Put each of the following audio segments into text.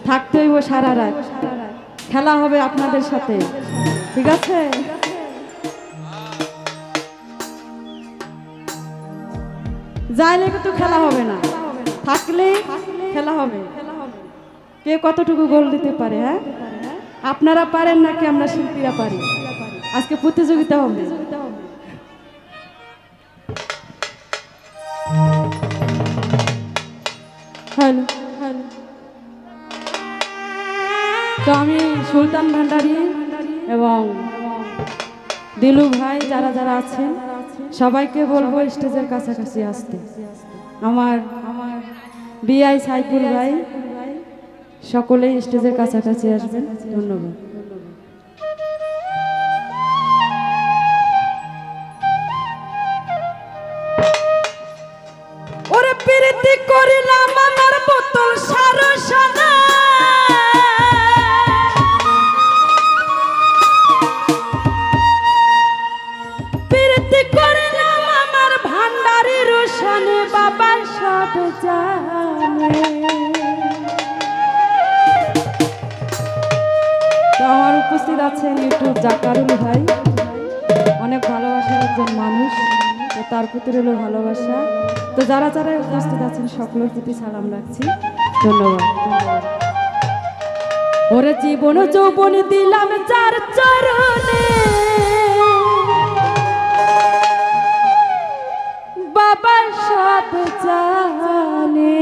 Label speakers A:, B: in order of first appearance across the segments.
A: থাকতে হইব সারা রাত, খেলা হবে আপনাদের সাথে, ঠিক আছে? যাইলে কিন্তু খেলা হবে না, থাকলে খেলা হবে। কে কতটুকু গোল দিতে পারে? হ্যাঁ, আপনারা পারেন নাকি আমরা শিল্পীরা পারি? আজকে প্রতিযোগিতা হবে। হ্যালো হ্যালো, তো আমি সুলতান ভান্ডারী এবং দিলু ভাই যারা যারা আছেন সবাইকে বলবো স্টেজের কাছাকাছি আসতে। আমার বিআই সাইফুল ভাই সকলেই স্টেজের কাছাকাছি আসবেন। ধন্যবাদ। ওরে প্রীতি করিলাম আমার বোতল সারসানা, প্রীতি করিলাম আমার ভান্ডারী রোশনে, বাবা সব জানে। তো আমার উপস্থিত আছেন ইউটিউব জাকারুল ভাই, অনেক ভালোবাসার একজন মানুষ, তো তার প্রতি রইল ভালোবাসা। তো যারা যারা উপস্থিত আছেন সকলের প্রতি সালাম রাখছি। ধন্যবাদ। ওরে জীবন যৌবন দিলাম যার চরণে, বাবা সব জানে।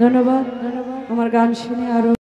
A: ধন্যবাদ আমার গান শুনে আরো